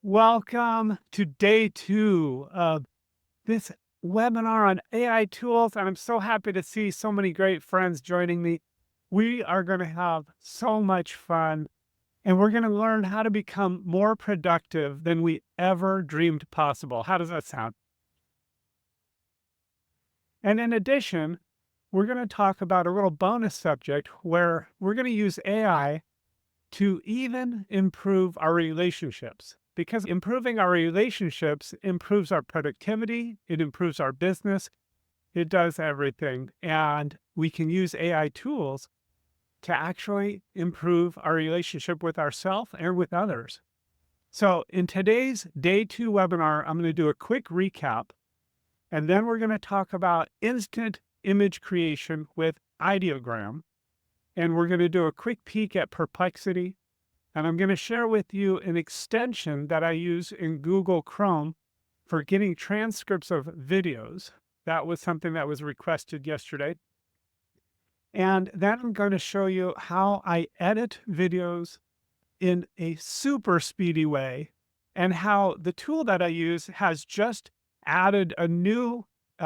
Welcome to day 2 of this webinar on AI tools, and I'm so happy to see so many great friends joining me. We are going to have so much fun, and we're going to learn how to become more productive than we ever dreamed possible. How does that sound? And in addition, we're going to talk about a little bonus subject where we're going to use AI to even improve our relationships. Because improving our relationships improves our productivity, it improves our business, it does everything. And we can use AI tools to actually improve our relationship with ourselves and with others. So in today's day 2 webinar, I'm going to do a quick recap, and then we're going to talk about instant image creation with Ideogram. And we're going to do a quick peek at Perplexity. And I'm going to share with you an extension that I use in Google Chrome for getting transcripts of videos. That was something that was requested yesterday. And then I'm going to show you how I edit videos in a super speedy way, and how the tool that I use has just added a new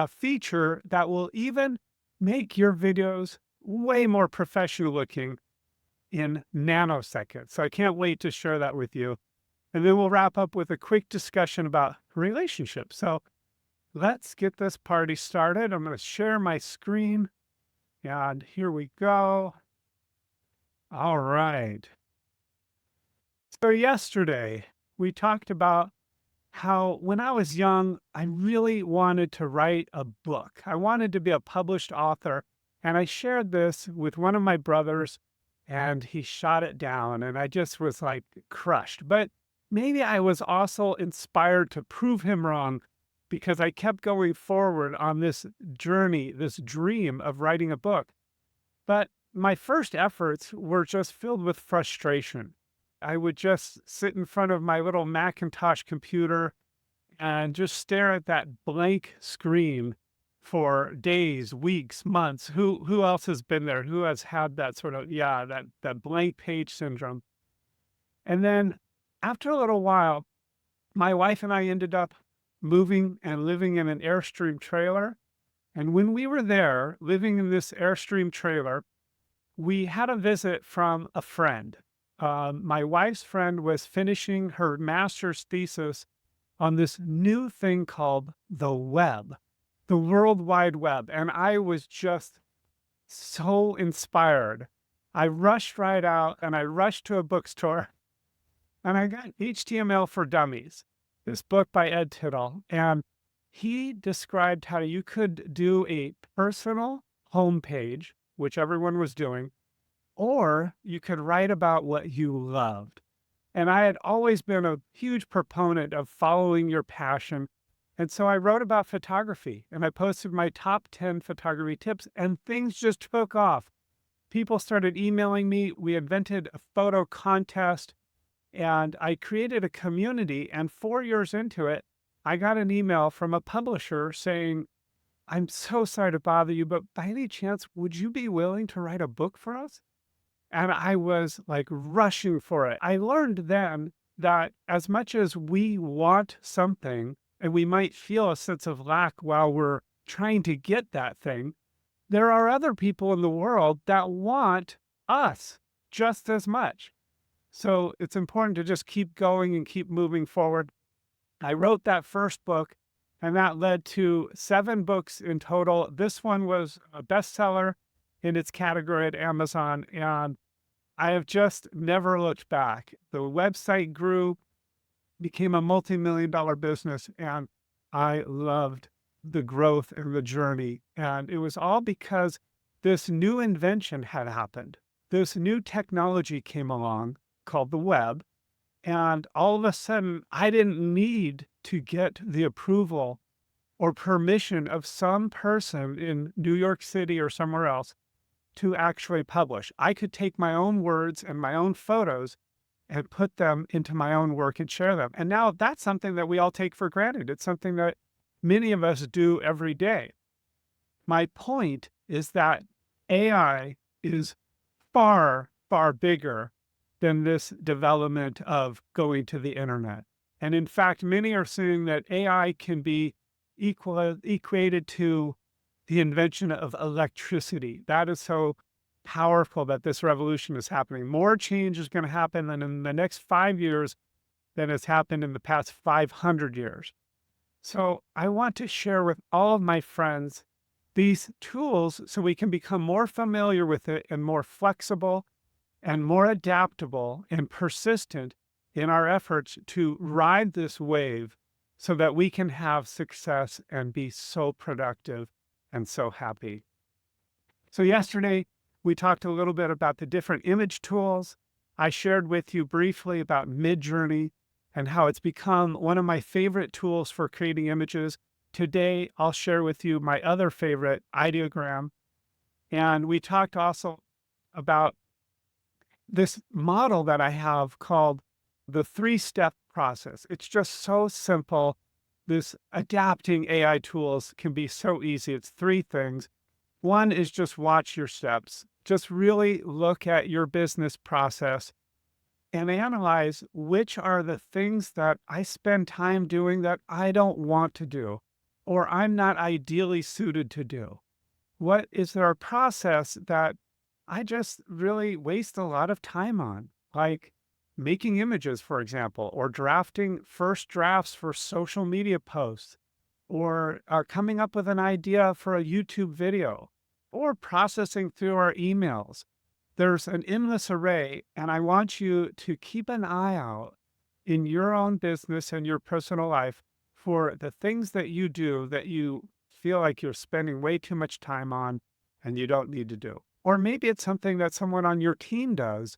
feature that will even make your videos way more professional looking in nanoseconds. So I can't wait to share that with you. And then we'll wrap up with a quick discussion about relationships. So let's get this party started. I'm going to share my screen, and here we go. All right. So yesterday we talked about how when I was young, I really wanted to write a book. I wanted to be a published author. And I shared this with one of my brothers, and he shot it down, and I just was like crushed. But maybe I was also inspired to prove him wrong, because I kept going forward on this journey, this dream of writing a book. But my first efforts were just filled with frustration. I would just sit in front of my little Macintosh computer and just stare at that blank screen for days, weeks, months. Who else has been there? Who has had that sort of, that blank page syndrome? And then after a little while, my wife and I ended up moving and living in an Airstream trailer. And when we were there, living in this Airstream trailer, we had a visit from a friend. My wife's friend was finishing her master's thesis on this new thing called the web, the World Wide Web. And I was just so inspired. I rushed right out and I rushed to a bookstore, and I got HTML for Dummies, this book by Ed Tittle. And he described how you could do a personal homepage, which everyone was doing, or you could write about what you loved. And I had always been a huge proponent of following your passion. And so I wrote about photography, and I posted my top 10 photography tips, and things just took off. People started emailing me. We invented a photo contest, and I created a community. And 4 years into it, I got an email from a publisher saying, "I'm so sorry to bother you, but by any chance, would you be willing to write a book for us?" And I was like rushing for it. I learned then that as much as we want something, and we might feel a sense of lack while we're trying to get that thing, there are other people in the world that want us just as much. So it's important to just keep going and keep moving forward. I wrote that first book, and that led to 7 books in total. This one was a bestseller in its category at Amazon, and I have just never looked back. The website grew, became a multi-million-dollar business, and I loved the growth and the journey. And it was all because this new invention had happened. This new technology came along called the web, and all of a sudden, I didn't need to get the approval or permission of some person in New York City or somewhere else to actually publish. I could take my own words and my own photos and put them into my own work and share them. And now that's something that we all take for granted. It's something that many of us do every day. My point is that AI is far, far bigger than this development of going to the internet. And in fact, many are saying that AI can be equated to the invention of electricity. That is so powerful that this revolution is happening. More change is going to happen in the next 5 years than has happened in the past 500 years. So I want to share with all of my friends these tools so we can become more familiar with it and more flexible and more adaptable and persistent in our efforts to ride this wave so that we can have success and be so productive and so happy. So yesterday, we talked a little bit about the different image tools. I shared with you briefly about Midjourney and how it's become one of my favorite tools for creating images. Today, I'll share with you my other favorite, Ideogram. And we talked also about this model that I have called the 3-step process. It's just so simple. This adapting AI tools can be so easy. It's 3 things. One is just watch your steps. Just really look at your business process and analyze which are the things that I spend time doing that I don't want to do, or I'm not ideally suited to do. What is there a process that I just really waste a lot of time on, like making images, for example, or drafting first drafts for social media posts, or coming up with an idea for a YouTube video, or processing through our emails. There's an endless array, and I want you to keep an eye out in your own business and your personal life for the things that you do that you feel like you're spending way too much time on and you don't need to do. Or maybe it's something that someone on your team does,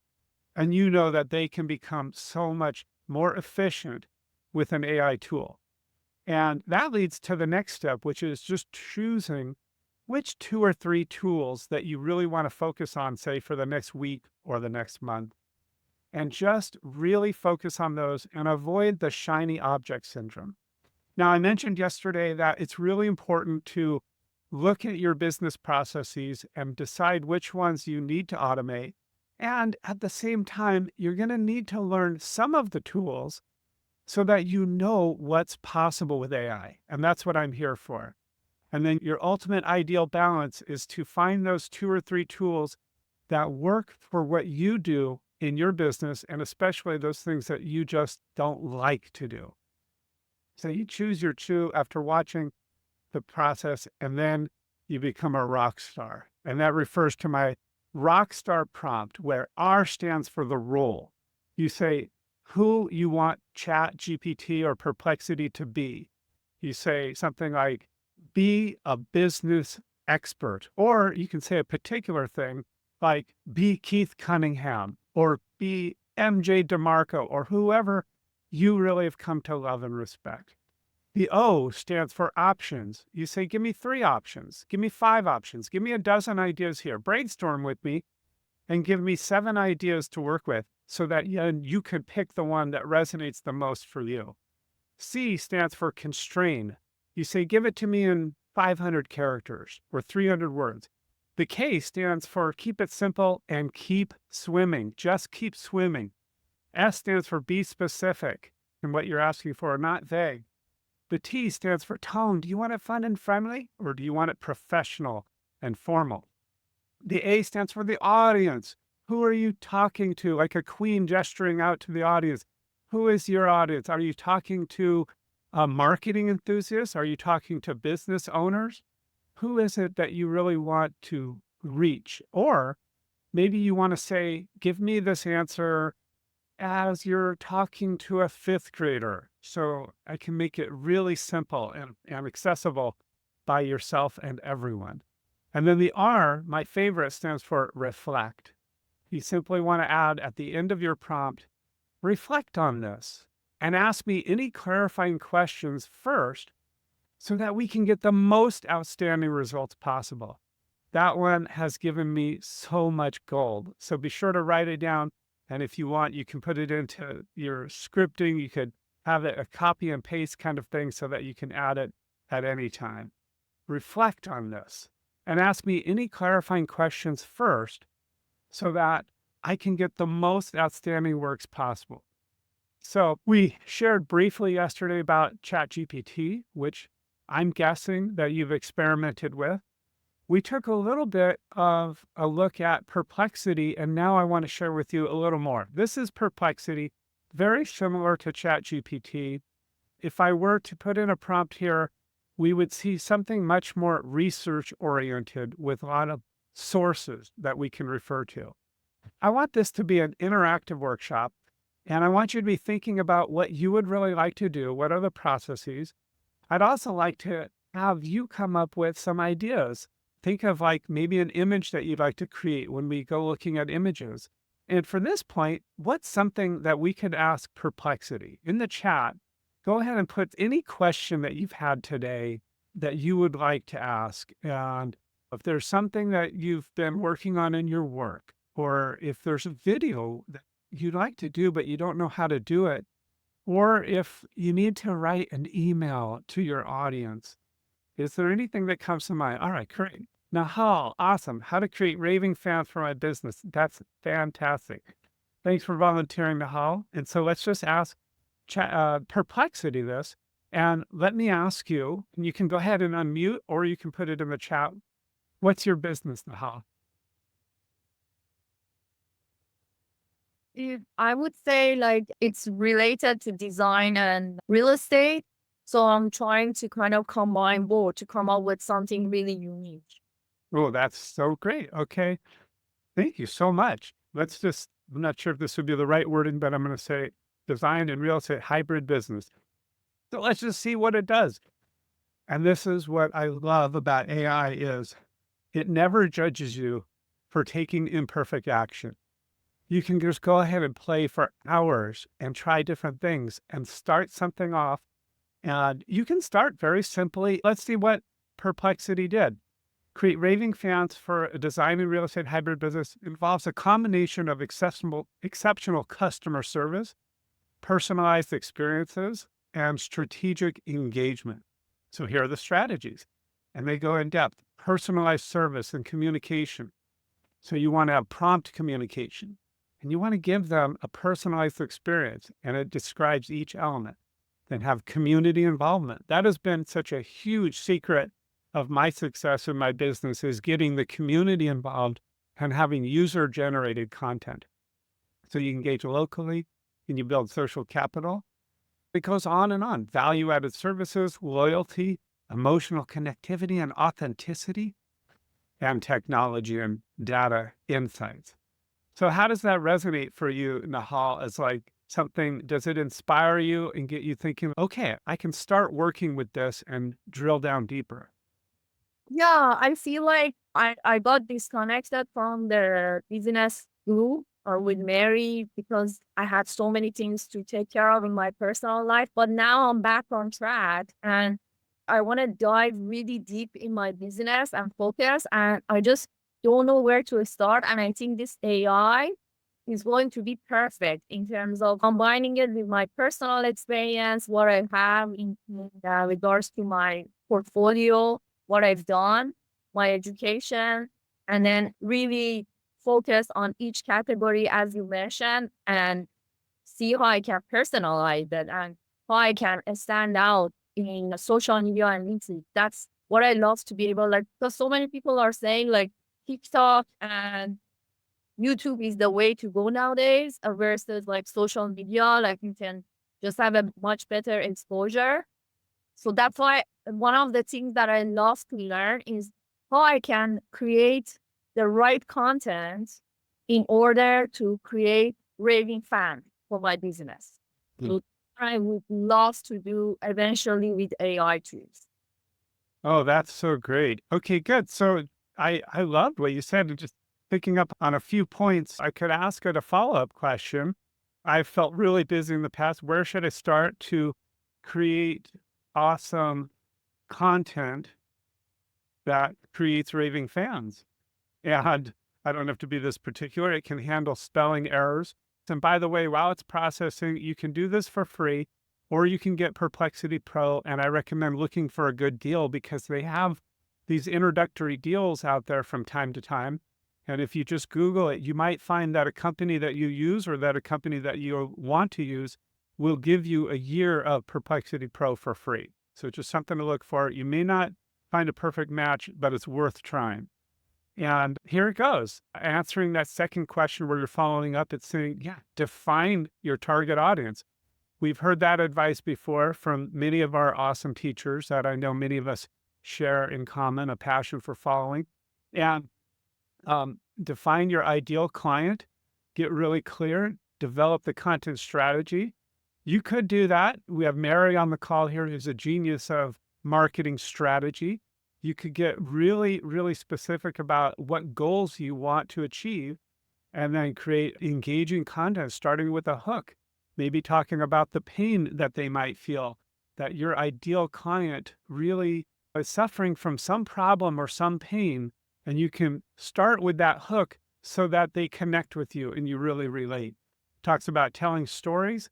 and you know that they can become so much more efficient with an AI tool. And that leads to the next step, which is just choosing which 2 or 3 tools that you really want to focus on, say, for the next week or the next month. And just really focus on those and avoid the shiny object syndrome. Now, I mentioned yesterday that it's really important to look at your business processes and decide which ones you need to automate. And at the same time, you're going to need to learn some of the tools so that you know what's possible with AI. And that's what I'm here for. And then your ultimate ideal balance is to find those 2 or 3 tools that work for what you do in your business, and especially those things that you just don't like to do. So you choose your 2 after watching the process, and then you become a rock star. And that refers to my rock star prompt, where R stands for the role. You say who you want Chat GPT or Perplexity to be. You say something like, be a business expert, or you can say a particular thing like be Keith Cunningham or be MJ DeMarco or whoever you really have come to love and respect. The O stands for options. You say, give me 3 options, give me 5 options, give me a dozen ideas here, brainstorm with me and give me 7 ideas to work with so that you could pick the one that resonates the most for you. C stands for constrain. You say, give it to me in 500 characters or 300 words. The K stands for keep it simple and keep swimming. Just keep swimming. S stands for be specific in what you're asking for, not vague. The T stands for tone. Do you want it fun and friendly, or do you want it professional and formal? The A stands for the audience. Who are you talking to? Like a queen gesturing out to the audience. Who is your audience? Are you talking to marketing enthusiasts? Are you talking to business owners? Who is it that you really want to reach? Or maybe you want to say, give me this answer as you're talking to a 5th grader, so I can make it really simple and accessible by yourself and everyone. And then the R, my favorite, stands for reflect. You simply want to add at the end of your prompt, reflect on this and ask me any clarifying questions first so that we can get the most outstanding results possible. That one has given me so much gold. So be sure to write it down. And if you want, you can put it into your scripting. You could have it a copy and paste kind of thing so that you can add it at any time. Reflect on this and ask me any clarifying questions first so that I can get the most outstanding works possible. So we shared briefly yesterday about ChatGPT, which I'm guessing that you've experimented with. We took a little bit of a look at Perplexity, and now I want to share with you a little more. This is Perplexity, very similar to ChatGPT. If I were to put in a prompt here, we would see something much more research oriented with a lot of sources that we can refer to. I want this to be an interactive workshop, and I want you to be thinking about what you would really like to do. What are the processes? I'd also like to have you come up with some ideas. Think of like maybe an image that you'd like to create when we go looking at images. And for this point, what's something that we could ask Perplexity? In the chat, go ahead and put any question that you've had today that you would like to ask. And if there's something that you've been working on in your work, or if there's a video that you'd like to do, but you don't know how to do it, or if you need to write an email to your audience, is there anything that comes to mind? All right, great. Nahal, awesome. How to create raving fans for my business. That's fantastic. Thanks for volunteering, Nahal. And so let's just ask Perplexity this. And let me ask you, and you can go ahead and unmute, or you can put it in the chat. What's your business, Nahal? I would say like it's related to design and real estate. So I'm trying to kind of combine both to come up with something really unique. Oh, that's so great. Okay. Thank you so much. I'm not sure if this would be the right wording, but I'm going to say design and real estate hybrid business. So let's just see what it does. And this is what I love about AI is it never judges you for taking imperfect action. You can just go ahead and play for hours and try different things and start something off. And you can start very simply. Let's see what Perplexity did. Create raving fans for a design and real estate hybrid business involves a combination of exceptional customer service, personalized experiences, and strategic engagement. So here are the strategies, and they go in depth. Personalized service and communication. So you want to have prompt communication, and you want to give them a personalized experience, and it describes each element. Then have community involvement. That has been such a huge secret of my success in my business is getting the community involved and having user-generated content. So you engage locally and you build social capital. It goes on and on. Value-added services, loyalty, emotional connectivity and authenticity, and technology and data insights. So how does that resonate for you, Nahal, as like something, does it inspire you and get you thinking, okay, I can start working with this and drill down deeper? Yeah, I feel like I got disconnected from the business group or with Mary because I had so many things to take care of in my personal life. But now I'm back on track and I want to dive really deep in my business and focus. And I just don't know where to start. And I think this AI is going to be perfect in terms of combining it with my personal experience, what I have in regards to my portfolio, what I've done, my education, and then really focus on each category as you mentioned and see how I can personalize it and how I can stand out in social media and LinkedIn. That's what I love to be able, like, because so many people are saying like TikTok and YouTube is the way to go nowadays versus like social media. Like you can just have a much better exposure. So that's why one of the things that I love to learn is how I can create the right content in order to create raving fans for my business. So I would love to do eventually with AI tools. Oh, that's so great. Okay, good. So I loved what you said, and just picking up on a few points, I could ask it a follow-up question. I felt really busy in the past. Where should I start to create awesome content that creates raving fans? And I don't have to be this particular. It can handle spelling errors. And by the way, while it's processing, you can do this for free, or you can get Perplexity Pro. And I recommend looking for a good deal because they have these introductory deals out there from time to time. And if you just Google it, you might find that a company that you use or that a company that you want to use will give you a year of Perplexity Pro for free. So just something to look for. You may not find a perfect match, but it's worth trying. And here it goes. Answering that second question where you're following up, it's saying, yeah, define your target audience. We've heard that advice before from many of our awesome teachers that I know many of us share in common, a passion for following. And define your ideal client, get really clear, develop the content strategy. You could do that. We have Mary on the call here, who's a genius of marketing strategy. You could get really, really specific about what goals you want to achieve and then create engaging content, starting with a hook, maybe talking about the pain that they might feel, that your ideal client really is suffering from some problem or some pain. And you can start with that hook so that they connect with you and you really relate. Talks about telling stories.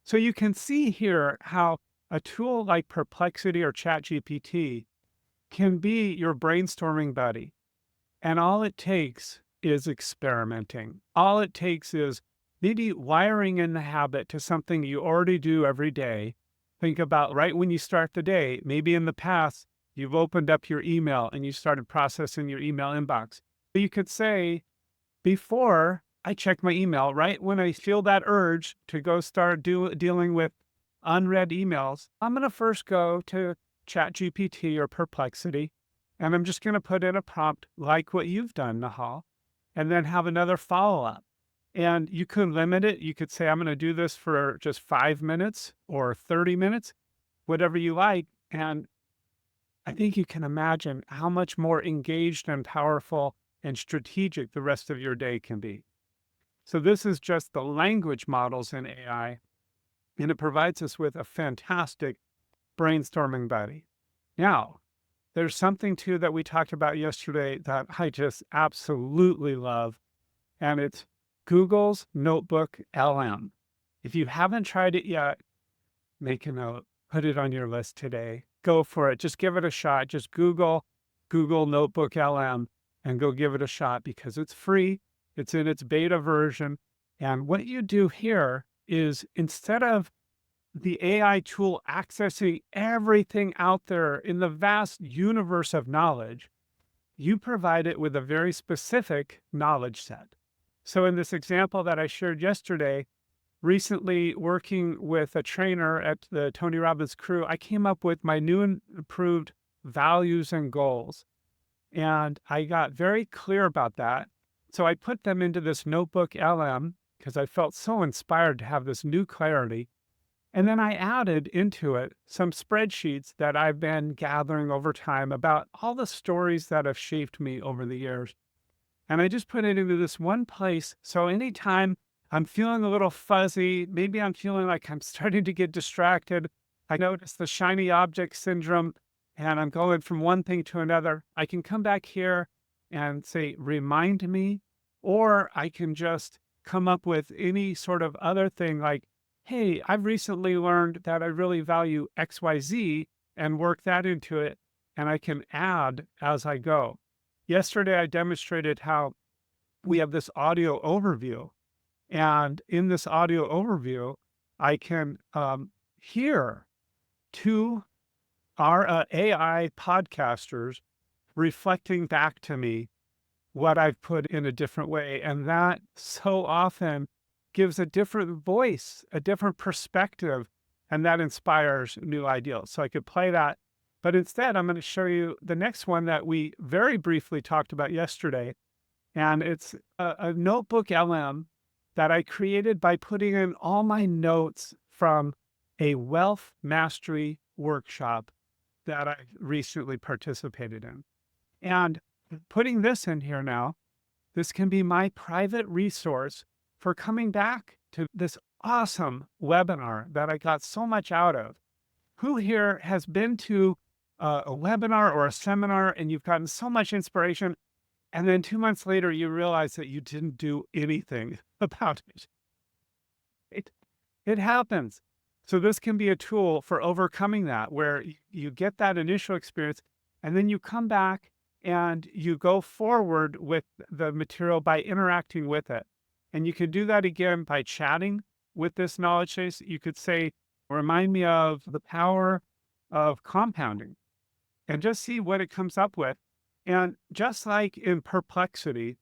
So you can see here how a tool like Perplexity or ChatGPT can be your brainstorming buddy. And all it takes is experimenting. All it takes is maybe wiring in the habit to something you already do every day. Think about right when you start the day, maybe in the past, you've opened up your email and you started processing your email inbox. You could say, before I check my email, right when I feel that urge to go start dealing with unread emails, I'm going to first go to ChatGPT or Perplexity, and I'm just going to put in a prompt like what you've done, Nahal, and then have another follow-up. And you could limit it. You could say, I'm going to do this for just 5 minutes or 30 minutes, whatever you like. And I think you can imagine how much more engaged and powerful and strategic the rest of your day can be. So this is just the language models in AI, and it provides us with a fantastic brainstorming buddy. Now, there's something too that we talked about yesterday that I just absolutely love, and it's Google's Notebook LM. If you haven't tried it yet, make a note, put it on your list today. Go for it. Just give it a shot. Just Google Notebook LM and go give it a shot because it's free. It's in its beta version. And what you do here is instead of the AI tool accessing everything out there in the vast universe of knowledge, you provide it with a very specific knowledge set. So in this example that I shared yesterday, recently working with a trainer at the Tony Robbins crew, I came up with my new and improved values and goals. And I got very clear about that. So I put them into this Notebook LM because I felt so inspired to have this new clarity. And then I added into it some spreadsheets that I've been gathering over time about all the stories that have shaped me over the years. And I just put it into this one place. So anytime I'm feeling a little fuzzy, maybe I'm feeling like I'm starting to get distracted, I notice the shiny object syndrome, and I'm going from one thing to another, I can come back here and say, remind me, or I can just come up with any sort of other thing like, hey, I've recently learned that I really value XYZ and work that into it, and I can add as I go. Yesterday, I demonstrated how we have this audio overview, and in this audio overview, I can hear two our AI podcasters reflecting back to me what I've put in a different way. And that so often gives a different voice, a different perspective, and that inspires new ideals. So I could play that. But instead, I'm going to show you the next one that we very briefly talked about yesterday. And it's a Notebook LM that I created by putting in all my notes from a wealth mastery workshop that I recently participated in. And putting this in here now, this can be my private resource for coming back to this awesome webinar that I got so much out of. Who here has been to a webinar or a seminar and you've gotten so much inspiration, and then 2 months later you realize that you didn't do anything about it? It happens. So this can be a tool for overcoming that, where you get that initial experience and then you come back and you go forward with the material by interacting with it. And you can do that again by chatting with this knowledge base, you could say, remind me of the power of compounding, and just see what it comes up with. And just like in Perplexity,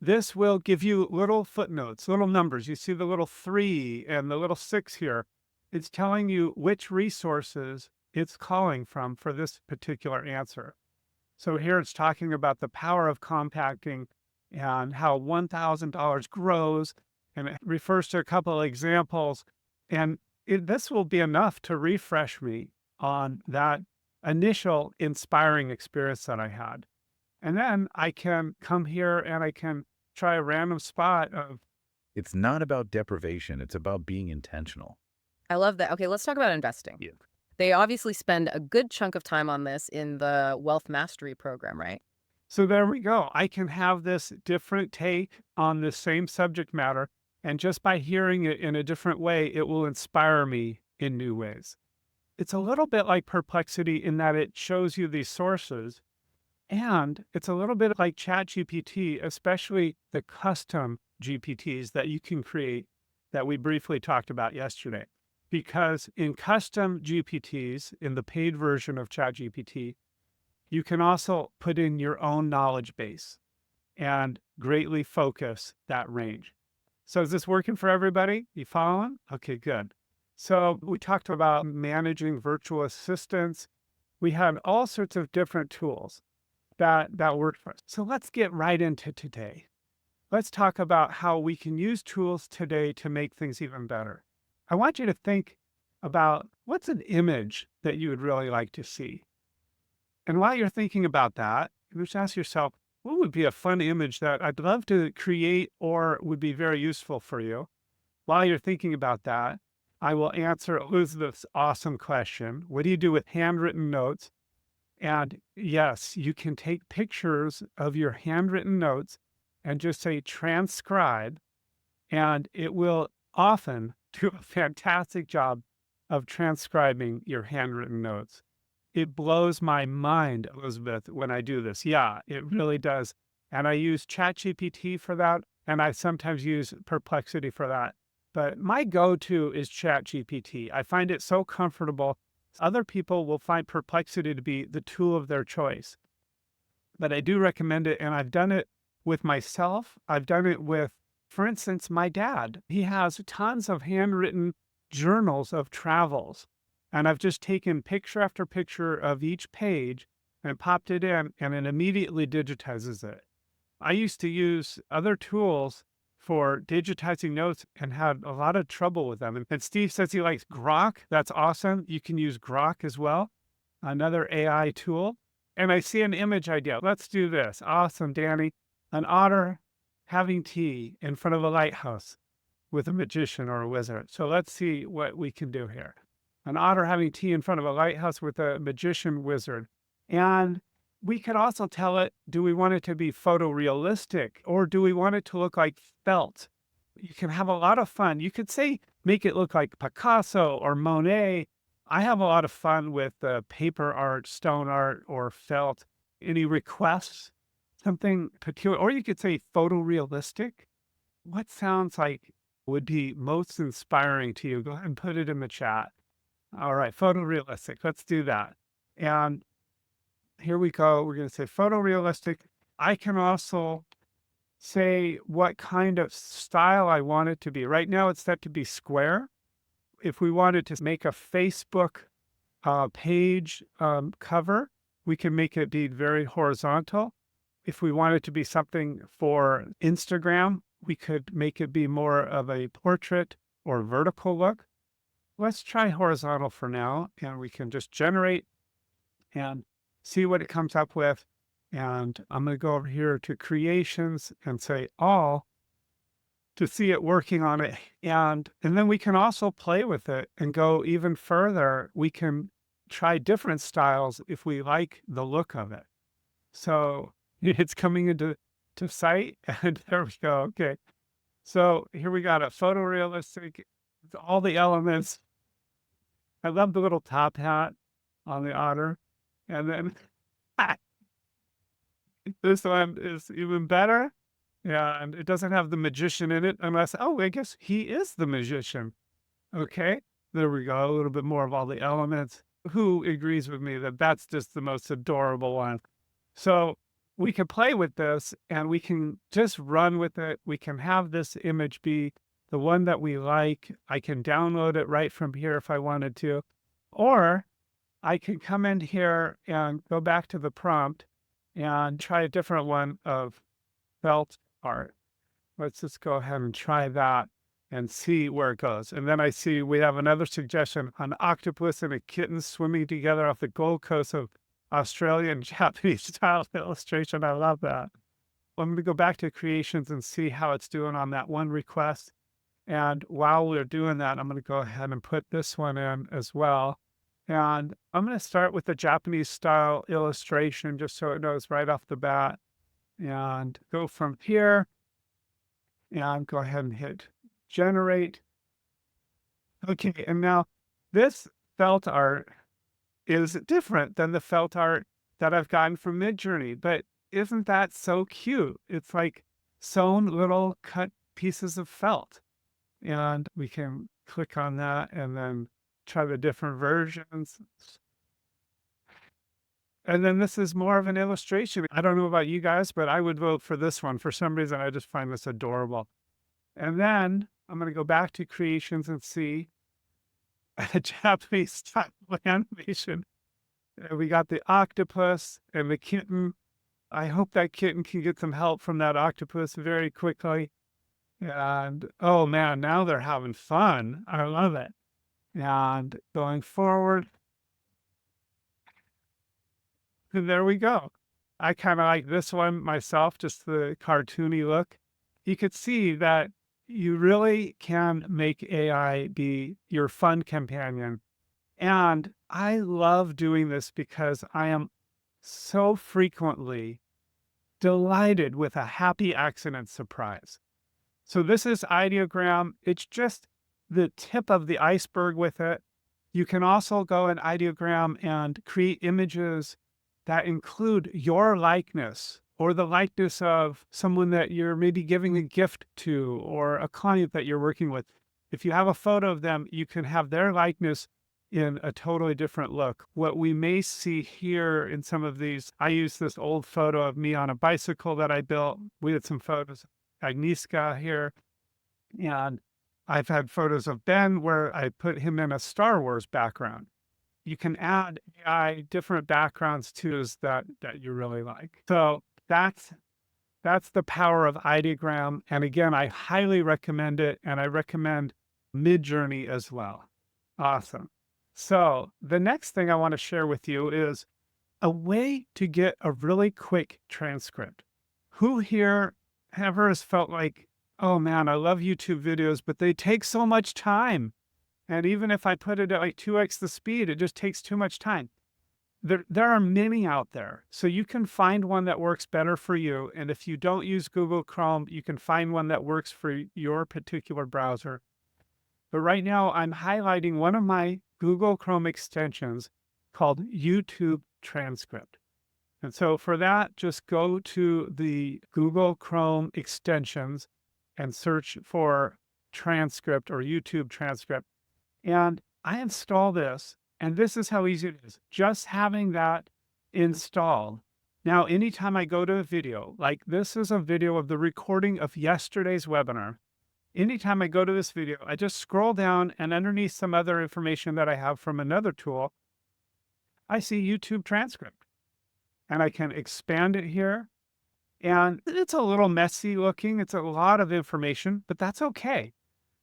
this will give you little footnotes, little numbers. You see the little 3 and the little 6 here. It's telling you which resources it's calling from for this particular answer. So here it's talking about the power of compacting and how $1,000 grows, and it refers to a couple of examples. And this will be enough to refresh me on that initial inspiring experience that I had. And then I can come here and I can try a random spot of, It's not about deprivation, it's about being intentional. I love that. Okay, let's talk about investing. Yeah. They obviously spend a good chunk of time on this in the Wealth Mastery program, right? so there we go. I can have this different take on the same subject matter. And just by hearing it in a different way, it will inspire me in new ways. It's a little bit like Perplexity in that it shows you these sources. And it's a little bit like ChatGPT, especially the custom GPTs that you can create that we briefly talked about yesterday. Because in custom GPTs, in the paid version of ChatGPT, you can also put in your own knowledge base and greatly focus that range. So is this working for everybody? You following? Okay, good. So we talked about managing virtual assistants. We had all sorts of different tools that worked for us. So let's get right into today. Let's talk about how we can use tools today to make things even better. I want you to think about what's an image that you would really like to see. And while you're thinking about that, you just ask yourself, what would be a fun image that I'd love to create or would be very useful for you? While you're thinking about that, I will answer Elizabeth's awesome question. What do you do with handwritten notes? And yes, you can take pictures of your handwritten notes and just say transcribe, and it will often do a fantastic job of transcribing your handwritten notes. It blows my mind, Elizabeth, when I do this. Yeah, it really does. And I use ChatGPT for that, and I sometimes use Perplexity for that. But my go-to is ChatGPT. I find it so comfortable. Other people will find Perplexity to be the tool of their choice. But I do recommend it, and I've done it with myself. I've done it with, for instance, my dad. He has tons of handwritten journals of travels. And I've just taken picture after picture of each page and popped it in, and it immediately digitizes it. I used to use other tools for digitizing notes and had a lot of trouble with them. And Steve says he likes Grok. That's awesome. You can use Grok as well, another AI tool. And I see an image idea. Let's do this. Awesome, Danny. An otter having tea in front of a lighthouse with a magician or a wizard. So let's see what we can do here. An otter having tea in front of a lighthouse with a magician wizard. And we could also tell it, do we want it to be photorealistic or do we want it to look like felt? You can have a lot of fun. You could say, make it look like Picasso or Monet. I have a lot of fun with paper art, stone art, or felt. Any requests? Something peculiar? Or you could say photorealistic. What sounds like would be most inspiring to you? Go ahead and put it in the chat. All right, photorealistic. Let's do that. And here we go. We're going to say photorealistic. I can also say what kind of style I want it to be. Right now it's set to be square. If we wanted to make a Facebook page cover, we can make it be very horizontal. If we want it to be something for Instagram, we could make it be more of a portrait or vertical look. Let's try horizontal for now, and we can just generate and see what it comes up with. And I'm going to go over here to creations and say all to see it working on it. And then we can also play with it and go even further. We can try different styles if we like the look of it. So it's coming into sight, and there we go. Okay. So here we got a photorealistic, all the elements. I love the little top hat on the otter. And then this one is even better. Yeah, and it doesn't have the magician in it unless, oh, I guess he is the magician. Okay, there we go. A little bit more of all the elements. Who agrees with me that that's just the most adorable one? So we can play with this and we can just run with it. We can have this image be the one that we like. I can download it right from here if I wanted to, or I can come in here and go back to the prompt and try a different one of felt art. Let's just go ahead and try that and see where it goes. And then I see we have another suggestion: an octopus and a kitten swimming together off the Gold Coast of Australian Japanese style illustration. I love that. I'm going to go back to creations and see how it's doing on that one request. And while we're doing that, I'm going to go ahead and put this one in as well. And I'm going to start with the Japanese style illustration just so it knows right off the bat, and go from here and go ahead and hit generate. Okay, and now this felt art is different than the felt art that I've gotten from Midjourney, but isn't that so cute? It's like sewn little cut pieces of felt. And we can click on that and then try the different versions. And then this is more of an illustration. I don't know about you guys, but I would vote for this one. For some reason, I just find this adorable. And then I'm going to go back to creations and see a Japanese style animation. And we got the octopus and the kitten. I hope that kitten can get some help from that octopus very quickly. And oh man, now they're having fun. I love it. And going forward, and there we go. I kind of like this one myself, just the cartoony look. You could see that you really can make AI be your fun companion. And I love doing this because I am so frequently delighted with a happy accident surprise. So this is Ideogram. It's just the tip of the iceberg with it. You can also go in Ideogram and create images that include your likeness or the likeness of someone that you're maybe giving a gift to or a client that you're working with. If you have a photo of them, you can have their likeness in a totally different look. What we may see here in some of these, I use this old photo of me on a bicycle that I built. We had some photos of Agnieszka here. And I've had photos of Ben where I put him in a Star Wars background. You can add AI different backgrounds to that you really like. So that's the power of Ideogram. And again, I highly recommend it. And I recommend Midjourney as well. Awesome. So the next thing I want to share with you is a way to get a really quick transcript. Who here ever has felt like, oh man, I love YouTube videos, but they take so much time. And even if I put it at like 2x the speed, it just takes too much time. There are many out there. So you can find one that works better for you. And if you don't use Google Chrome, you can find one that works for your particular browser. But right now I'm highlighting one of my Google Chrome extensions called YouTube Transcript. And so for that, just go to the Google Chrome extensions and search for Transcript or YouTube Transcript. And I install this, and this is how easy it is. Just having that installed. Now, anytime I go to a video, like this is a video of the recording of yesterday's webinar. Anytime I go to this video, I just scroll down and underneath some other information that I have from another tool, I see YouTube Transcript. And I can expand it here. And it's a little messy looking. It's a lot of information, but that's okay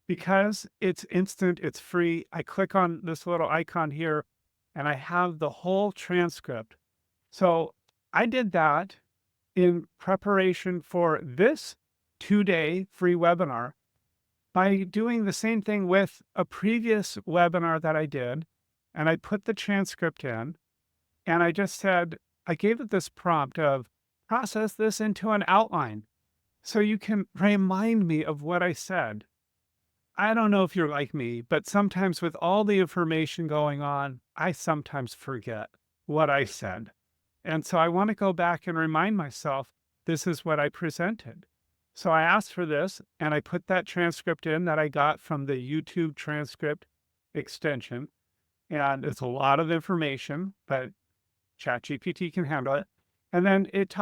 because it's instant, it's free. I click on this little icon here and I have the whole transcript. So I did that in preparation for this 2-day free webinar by doing the same thing with a previous webinar that I did. And I put the transcript in and I just said, I gave it this prompt of process this into an outline so you can remind me of what I said. I don't know if you're like me, but sometimes with all the information going on, I sometimes forget what I said. And so I want to go back and remind myself, this is what I presented. So I asked for this and I put that transcript in that I got from the YouTube transcript extension. And it's a lot of information, but ChatGPT can handle it. And then it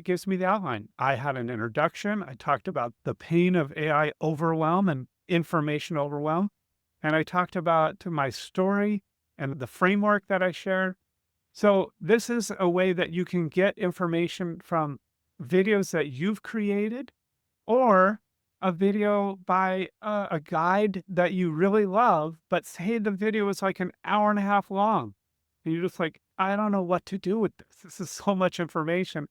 gives me the outline. I had an introduction. I talked about the pain of AI overwhelm and information overwhelm. And I talked about my story and the framework that I shared. So this is a way that you can get information from videos that you've created or a video by a guide that you really love, but say the video is like an hour and a half long. And you're just like, I don't know what to do with this. This is so much information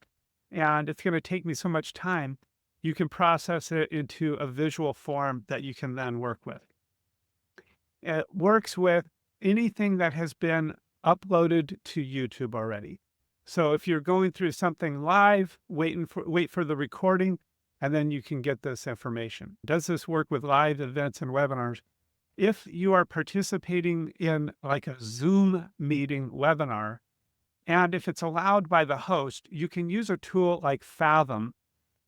and it's going to take me so much time. You can process it into a visual form that you can then work with. It works with anything that has been uploaded to YouTube already. So if you're going through something live, wait for the recording, and then you can get this information. Does this work with live events and webinars? If you are participating in like a Zoom meeting webinar, and if it's allowed by the host, you can use a tool like Fathom,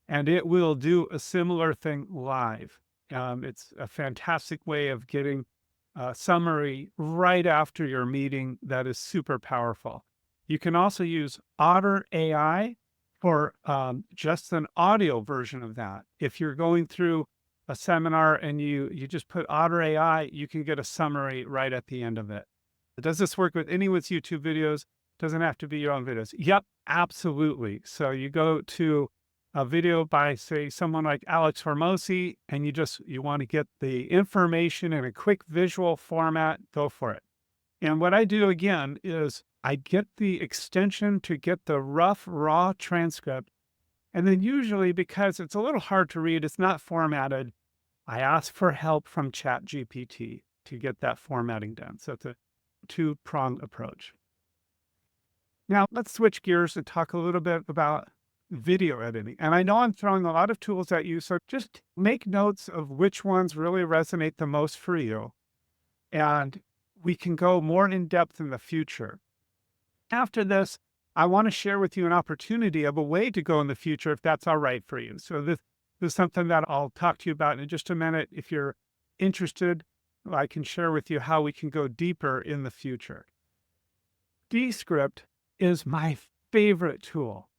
and it will do a similar thing live. It's a fantastic way of getting a summary right after your meeting that is super powerful. You can also use Otter AI for just an audio version of that. If you're going through a seminar and you just put Otter AI, you can get a summary right at the end of it. Does this work with anyone's YouTube videos? Doesn't have to be your own videos. Yep, absolutely. So you go to a video by, say, someone like Alex Hormozi, and you want to get the information in a quick visual format, go for it. And what I do again is I get the extension to get the rough, raw transcript. And then usually, because it's a little hard to read, it's not formatted, I ask for help from ChatGPT to get that formatting done. So it's a two-pronged approach. Now, let's switch gears and talk a little bit about video editing. And I know I'm throwing a lot of tools at you, so just make notes of which ones really resonate the most for you. And we can go more in depth in the future. After this, I want to share with you an opportunity of a way to go in the future if that's all right for you. So this is something that I'll talk to you about in just a minute. If you're interested, I can share with you how we can go deeper in the future. Descript is my favorite tool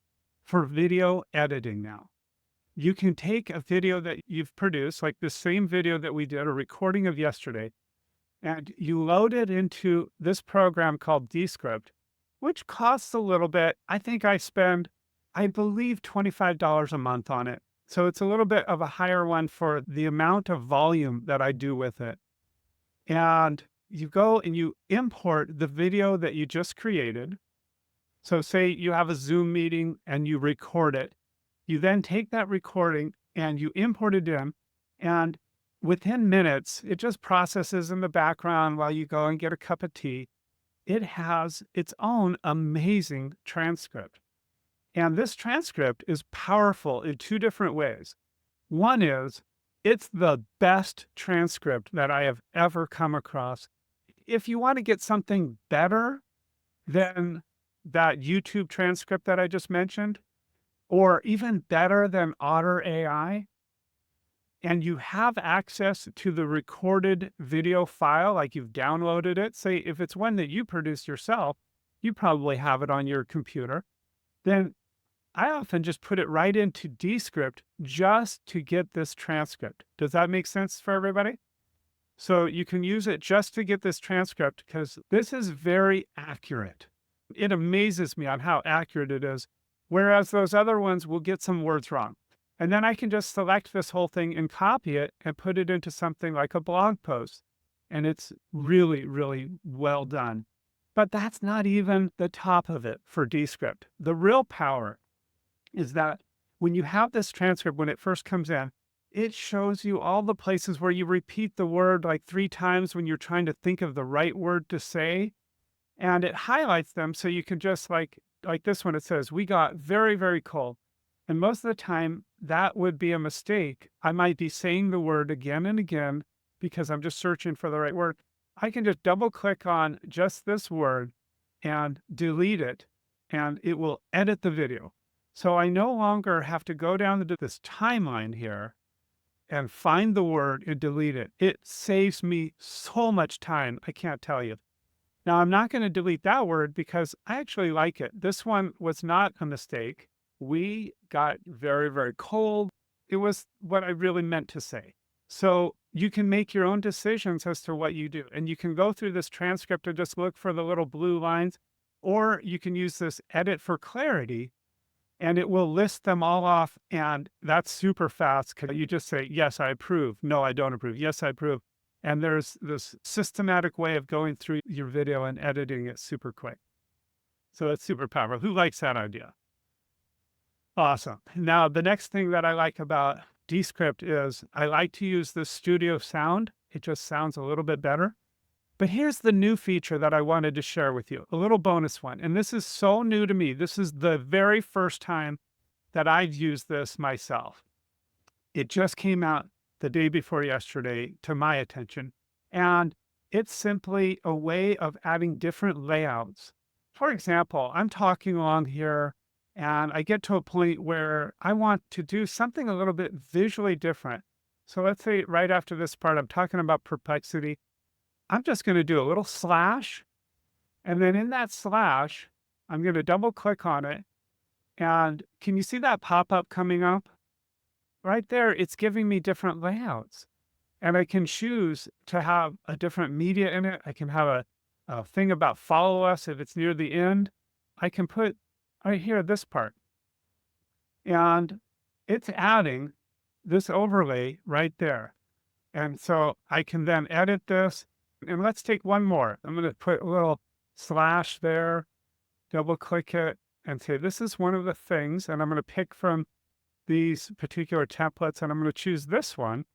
for video editing now. You can take a video that you've produced, like the same video that we did, a recording of yesterday, and you load it into this program called Descript, which costs a little bit. I think I spend, I believe, $25 a month on it. So it's a little bit of a higher one for the amount of volume that I do with it. And you go and you import the video that you just created. So say you have a Zoom meeting and you record it. You then take that recording and you import it in, and within minutes, it just processes in the background while you go and get a cup of tea. It has its own amazing transcript. And this transcript is powerful in two different ways. One is it's the best transcript that I have ever come across. If you want to get something better than that YouTube transcript that I just mentioned, or even better than Otter AI, and you have access to the recorded video file, like you've downloaded it, say if it's one that you produced yourself, you probably have it on your computer, then I often just put it right into Descript just to get this transcript. Does that make sense for everybody? So you can use it just to get this transcript because this is very accurate. It amazes me on how accurate it is, whereas those other ones will get some words wrong. And then I can just select this whole thing and copy it and put it into something like a blog post. And it's really, really well done. But that's not even the top of it for Descript. The real power is that when you have this transcript, when it first comes in, it shows you all the places where you repeat the word like 3 times when you're trying to think of the right word to say. And it highlights them so you can just like this one, it says, we got very, very cold. And most of the time, that would be a mistake. I might be saying the word again and again because I'm just searching for the right word. I can just double click on just this word and delete it, and it will edit the video. So I no longer have to go down to this timeline here and find the word and delete it. It saves me so much time. I can't tell you. Now, I'm not going to delete that word because I actually like it. This one was not a mistake. We got very, very cold. It was what I really meant to say. So you can make your own decisions as to what you do. And you can go through this transcript and just look for the little blue lines, or you can use this edit for clarity and it will list them all off. And that's super fast because you just say, yes, I approve. No, I don't approve. Yes, I approve. And there's this systematic way of going through your video and editing it super quick. So that's super powerful. Who likes that idea? Awesome. Now, the next thing that I like about Descript is I like to use the studio sound. It just sounds a little bit better. But here's the new feature that I wanted to share with you, a little bonus one. And this is so new to me. This is the very first time that I've used this myself. It just came out the day before yesterday to my attention. And it's simply a way of adding different layouts. For example, I'm talking along here and I get to a point where I want to do something a little bit visually different. So let's say right after this part, I'm talking about perplexity. I'm just going to do a little slash. And then in that slash, I'm going to double click on it. And can you see that pop-up coming up? Right there, it's giving me different layouts. And I can choose to have a different media in it. I can have a thing about follow us if it's near the end. I can put right here, this part. And it's adding this overlay right there. And so I can then edit this. And let's take one more. I'm going to put a little slash there, double click it, and say, this is one of the things. And I'm going to pick from these particular templates, and I'm going to choose this one.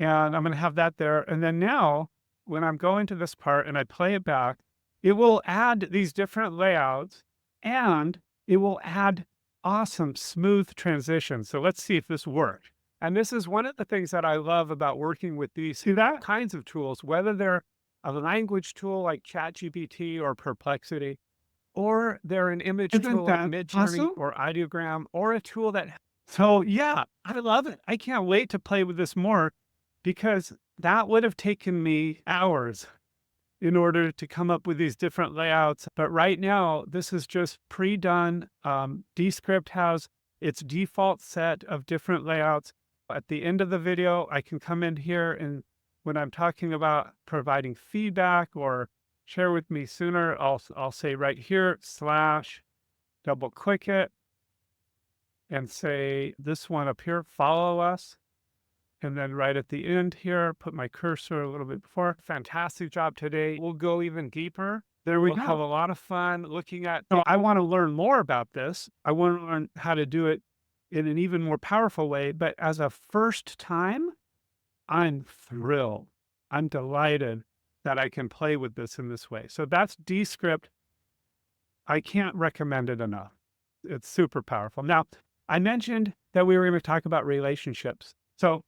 And I'm going to have that there. And then now, when I'm going to this part and I play it back, it will add these different layouts and it will add awesome smooth transitions. So let's see if this worked. And this is one of the things that I love about working with these kinds of tools, whether they're a language tool like ChatGPT or Perplexity, or they're an image tool like Midjourney or Ideogram, or a tool that. So yeah, I love it. I can't wait to play with this more because that would have taken me hours in order to come up with these different layouts. But right now, this is just pre-done. Descript has its default set of different layouts. At the end of the video, I can come in here and when I'm talking about providing feedback or share with me sooner, I'll say right here, slash, double click it and say this one up here, follow us. And then right at the end here, put my cursor a little bit before. Fantastic job today. We'll go even deeper. There we go. Have a lot of fun looking at. So I want to learn more about this. I want to learn how to do it in an even more powerful way. But as a first time, I'm thrilled. I'm delighted that I can play with this in this way. So that's Descript. I can't recommend it enough. It's super powerful. Now, I mentioned that we were going to talk about relationships. So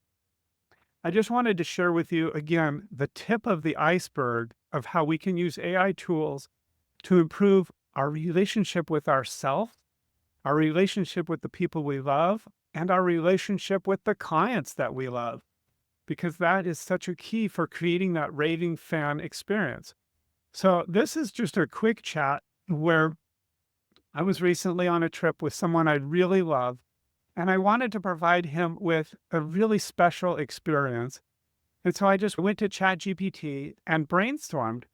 I just wanted to share with you, again, the tip of the iceberg of how we can use AI tools to improve our relationship with ourselves, our relationship with the people we love, and our relationship with the clients that we love, because that is such a key for creating that raving fan experience. So this is just a quick chat where I was recently on a trip with someone I really love, and I wanted to provide him with a really special experience. And so I just went to ChatGPT and brainstormed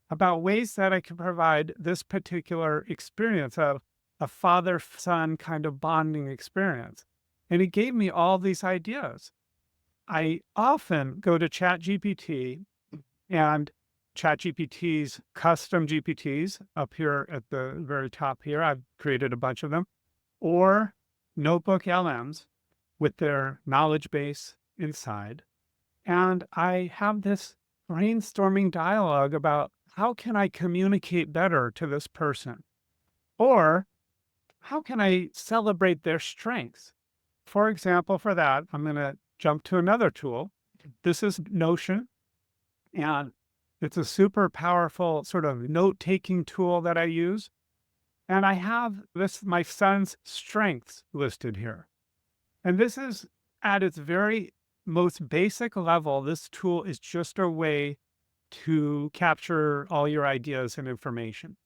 about ways that I could provide this particular experience of a father-son kind of bonding experience. And it gave me all these ideas. I often go to ChatGPT and ChatGPT's custom GPTs up here at the very top here. I've created a bunch of them. Or notebook LMs with their knowledge base inside. And I have this brainstorming dialogue about how can I communicate better to this person? Or how can I celebrate their strengths? For example, for that, I'm going to jump to another tool. This is Notion. And it's a super powerful sort of note-taking tool that I use. And I have my son's strengths listed here. And this is at its very most basic level. This tool is just a way to capture all your ideas and information.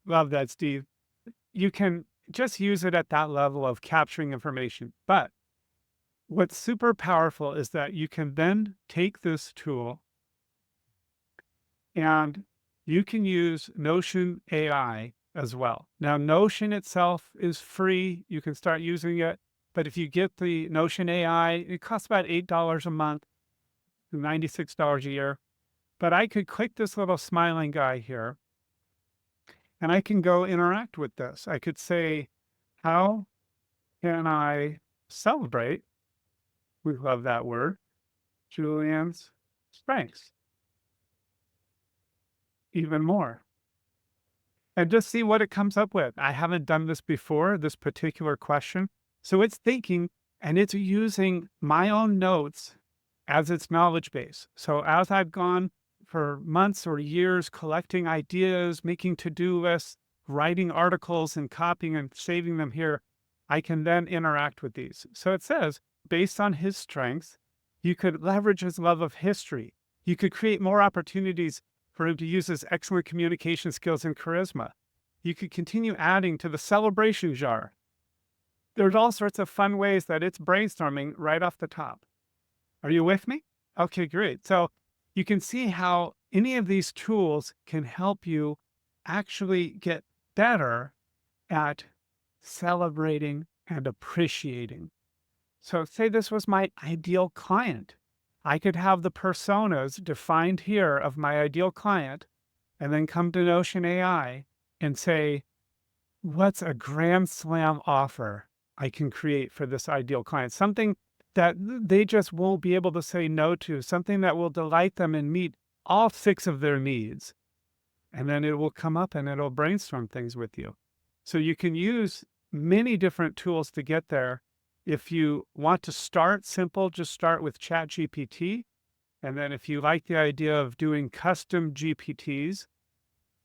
Love that, Steve. You can just use it at that level of capturing information. But what's super powerful is that you can then take this tool and you can use Notion AI as well. Now, Notion itself is free. You can start using it. But if you get the Notion AI, it costs about $8 a month, $96 a year. But I could click this little smiling guy here, and I can go interact with this. I could say, how can I celebrate? We love that word. Julian's strengths. Even more. And just see what it comes up with. I haven't done this before, this particular question. So it's thinking and it's using my own notes as its knowledge base. So as I've gone for months or years collecting ideas, making to-do lists, writing articles and copying and saving them here, I can then interact with these. So it says, based on his strengths, you could leverage his love of history. You could create more opportunities for him to use his excellent communication skills and charisma. You could continue adding to the celebration jar. There's all sorts of fun ways that it's brainstorming right off the top. Are you with me? Okay, great. So you can see how any of these tools can help you actually get better at celebrating and appreciating. So say this was my ideal client. I could have the personas defined here of my ideal client and then come to Notion AI and say, what's a grand slam offer I can create for this ideal client? Something that they just won't be able to say no to, something that will delight them and meet all 6 of their needs. And then it will come up and it'll brainstorm things with you. So you can use many different tools to get there. If you want to start simple, just start with ChatGPT. And then if you like the idea of doing custom GPTs,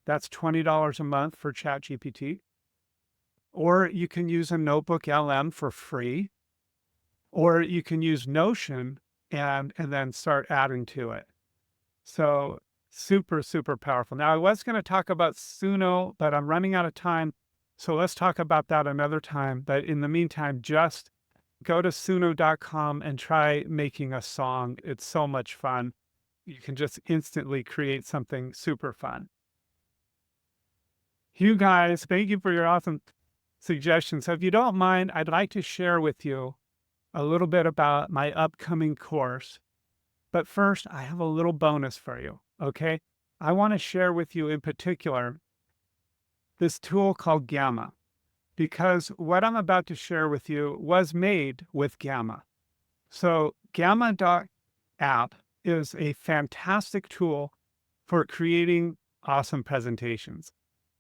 that's $20 a month for ChatGPT. Or you can use a Notebook LM for free. Or you can use Notion and then start adding to it. So super, super powerful. Now, I was going to talk about Suno, but I'm running out of time. So let's talk about that another time. But in the meantime, just go to suno.com and try making a song. It's so much fun. You can just instantly create something super fun. You guys, thank you for your awesome suggestions. So if you don't mind, I'd like to share with you a little bit about my upcoming course. But first, I have a little bonus for you, okay? I want to share with you in particular this tool called Gamma, because what I'm about to share with you was made with Gamma. So Gamma.app is a fantastic tool for creating awesome presentations.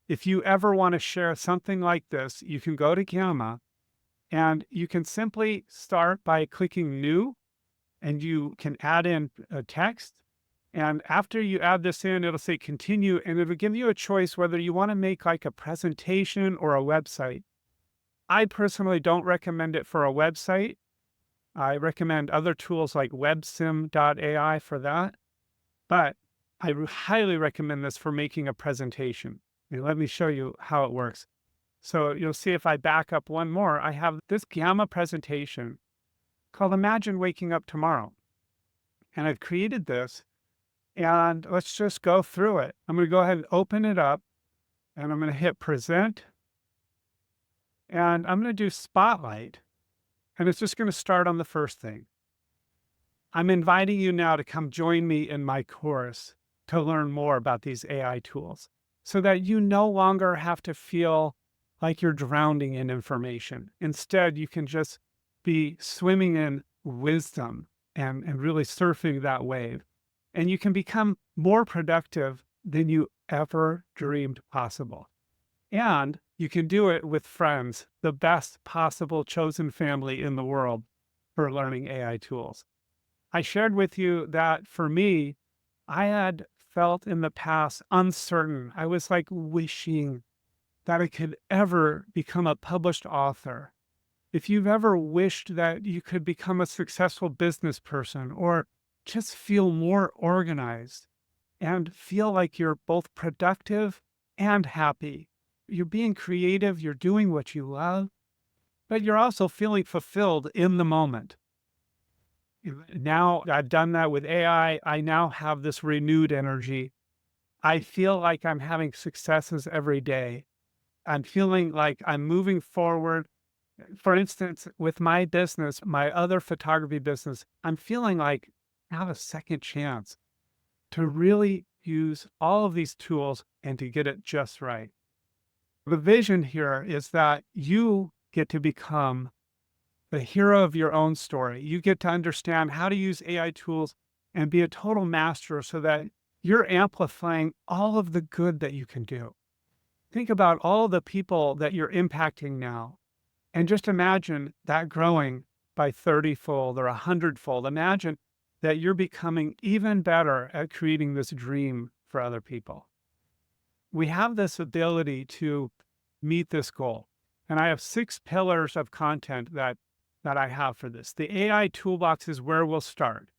If you ever want to share something like this, you can go to Gamma and you can simply start by clicking New, and you can add in a text. And after you add this in, it'll say Continue, and it'll give you a choice whether you want to make like a presentation or a website. I personally don't recommend it for a website. I recommend other tools like websim.ai for that. But I highly recommend this for making a presentation. And let me show you how it works. So you'll see if I back up one more, I have this Gamma presentation called Imagine Waking Up Tomorrow. And I've created this, and let's just go through it. I'm going to go ahead and open it up, and I'm going to hit Present. And I'm going to do Spotlight, and it's just going to start on the first thing. I'm inviting you now to come join me in my course to learn more about these AI tools so that you no longer have to feel like you're drowning in information. Instead, you can just be swimming in wisdom and really surfing that wave. And you can become more productive than you ever dreamed possible. And you can do it with friends, the best possible chosen family in the world for learning AI tools. I shared with you that for me, I had felt in the past uncertain, I was like wishing that I could ever become a published author. If you've ever wished that you could become a successful business person or just feel more organized and feel like you're both productive and happy, you're being creative, you're doing what you love, but you're also feeling fulfilled in the moment. Now I've done that with AI. I now have this renewed energy. I feel like I'm having successes every day. I'm feeling like I'm moving forward. For instance, with my business, my other photography business, I'm feeling like I have a second chance to really use all of these tools and to get it just right. The vision here is that you get to become the hero of your own story. You get to understand how to use AI tools and be a total master so that you're amplifying all of the good that you can do. Think about all the people that you're impacting now, and just imagine that growing by 30-fold or 100-fold. Imagine that you're becoming even better at creating this dream for other people. We have this ability to meet this goal. And I have 6 pillars of content that I have for this. The AI toolbox is where we'll start.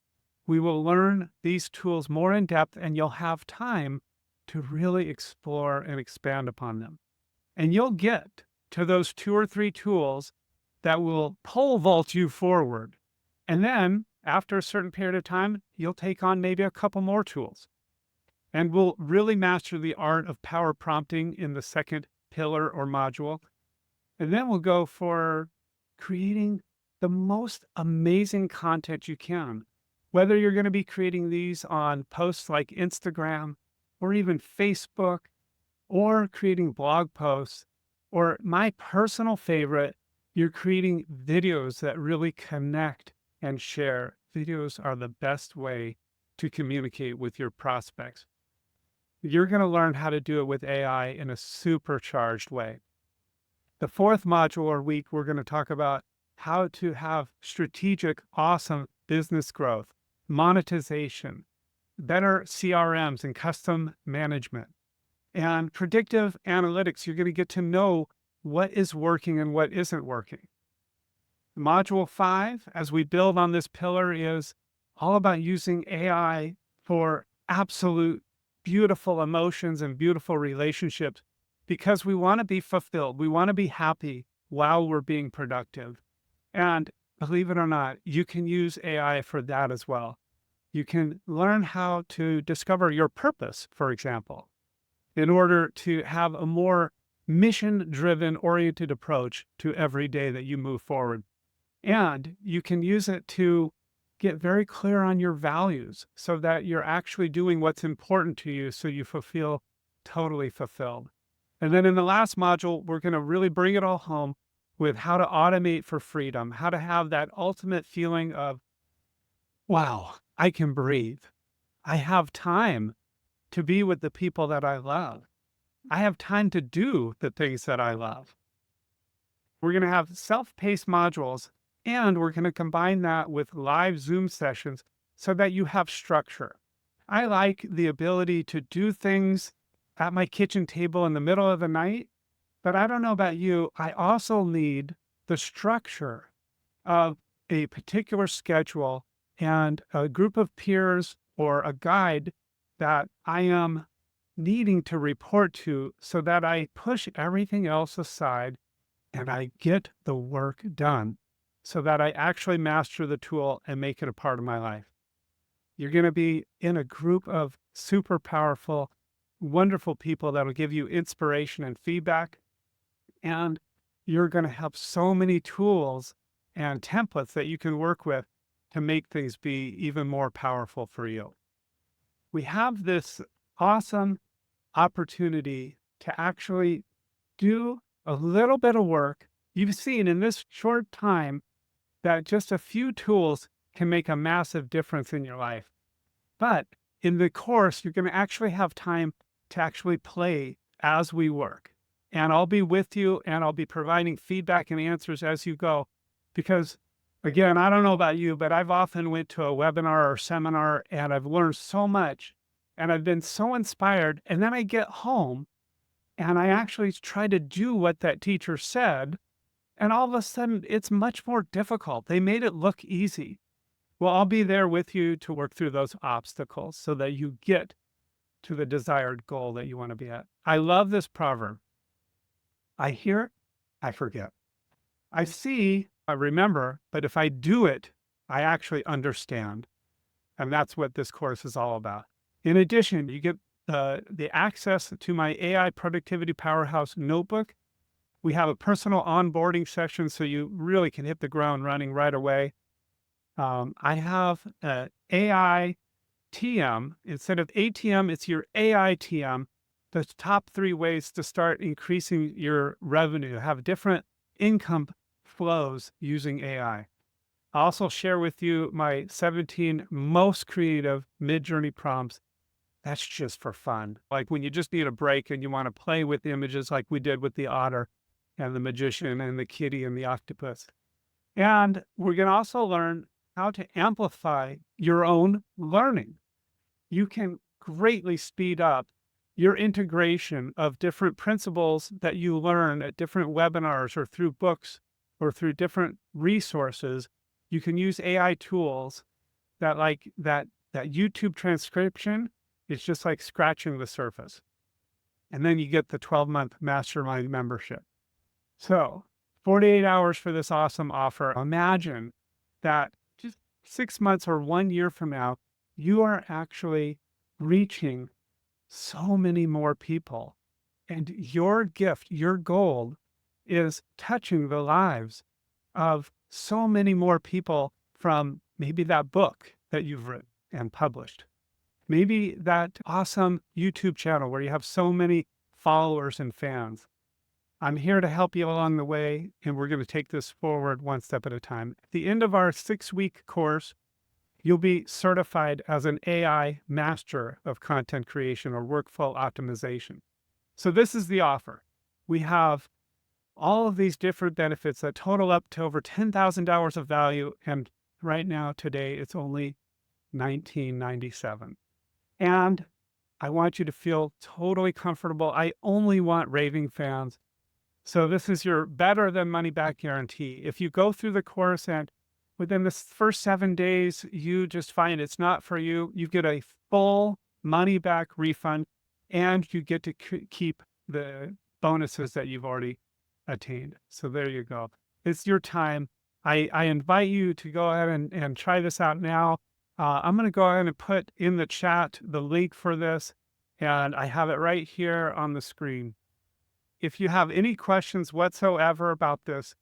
We will learn these tools more in depth, and you'll have time to really explore and expand upon them. And you'll get to those 2 or 3 tools that will pole vault you forward. And then after a certain period of time, you'll take on maybe a couple more tools. And we'll really master the art of power prompting in the second pillar or module. And then we'll go for creating the most amazing content you can. Whether you're going to be creating these on posts like Instagram or even Facebook, or creating blog posts, or my personal favorite, you're creating videos that really connect and share. Videos are the best way to communicate with your prospects. You're going to learn how to do it with AI in a supercharged way. The 4th module or week, we're going to talk about how to have strategic, awesome business growth, monetization, better CRMs and custom management, and predictive analytics. You're going to get to know what is working and what isn't working. Module 5, as we build on this pillar, is all about using AI for absolute beautiful emotions and beautiful relationships, because we want to be fulfilled. We want to be happy while we're being productive. And believe it or not, you can use AI for that as well. You can learn how to discover your purpose, for example, in order to have a more mission-driven, oriented approach to every day that you move forward. And you can use it to get very clear on your values so that you're actually doing what's important to you so you feel totally fulfilled. And then in the last module, we're going to really bring it all home with how to automate for freedom, how to have that ultimate feeling of, wow, I can breathe. I have time to be with the people that I love. I have time to do the things that I love. We're going to have self-paced modules, and we're going to combine that with live Zoom sessions so that you have structure. I like the ability to do things at my kitchen table in the middle of the night, but I don't know about you, I also need the structure of a particular schedule and a group of peers or a guide that I am needing to report to so that I push everything else aside and I get the work done so that I actually master the tool and make it a part of my life. You're going to be in a group of super powerful, wonderful people that will give you inspiration and feedback. And you're going to have so many tools and templates that you can work with to make things be even more powerful for you. We have this awesome opportunity to actually do a little bit of work. You've seen in this short time that just a few tools can make a massive difference in your life. But in the course, you're going to actually have time to actually play as we work. And I'll be with you and I'll be providing feedback and answers as you go. Because again, I don't know about you, but I've often went to a webinar or seminar and I've learned so much. And I've been so inspired. And then I get home and I actually try to do what that teacher said. And all of a sudden, it's much more difficult. They made it look easy. Well, I'll be there with you to work through those obstacles so that you get to the desired goal that you want to be at. I love this proverb. I hear, I forget. I see, I remember, but if I do it, I actually understand. And that's what this course is all about. In addition, you get the access to my AI Productivity Powerhouse notebook. We have a personal onboarding session so you really can hit the ground running right away. I have AI TM. Instead of ATM, it's your AI TM. The top 3 ways to start increasing your revenue, have different income flows using AI. I'll also share with you my 17 most creative mid-journey prompts. That's just for fun. Like when you just need a break and you want to play with images like we did with the otter and the magician and the kitty and the octopus. And we're going to also learn how to amplify your own learning. You can greatly speed up your integration of different principles that you learn at different webinars or through books or through different resources. You can use AI tools that that YouTube transcription is just like scratching the surface. And then you get the 12-month mastermind membership. So 48 hours for this awesome offer. Imagine that just 6 months or 1 year from now, you are actually reaching so many more people. And your gift, your goal is touching the lives of so many more people from maybe that book that you've written and published. Maybe that awesome YouTube channel where you have so many followers and fans. I'm here to help you along the way, and we're going to take this forward one step at a time. At the end of our 6-week course, you'll be certified as an AI master of content creation or workflow optimization. So this is the offer. We have all of these different benefits that total up to over $10,000 of value. And right now, today, it's only $19.97. And I want you to feel totally comfortable. I only want raving fans. So this is your better than money back guarantee. If you go through the course and within the first 7 days, you just find it's not for you, you get a full money back refund and you get to keep the bonuses that you've already attained. So there you go. It's your time. I invite you to go ahead and try this out now. I'm going to go ahead and put in the chat the link for this, and I have it right here on the screen. If you have any questions whatsoever about this,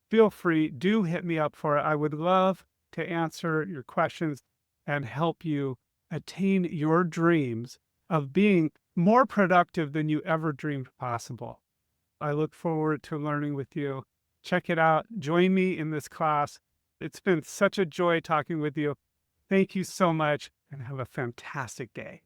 feel free, do hit me up for it. I would love to answer your questions and help you attain your dreams of being more productive than you ever dreamed possible. I look forward to learning with you. Check it out. Join me in this class. It's been such a joy talking with you. Thank you so much and have a fantastic day.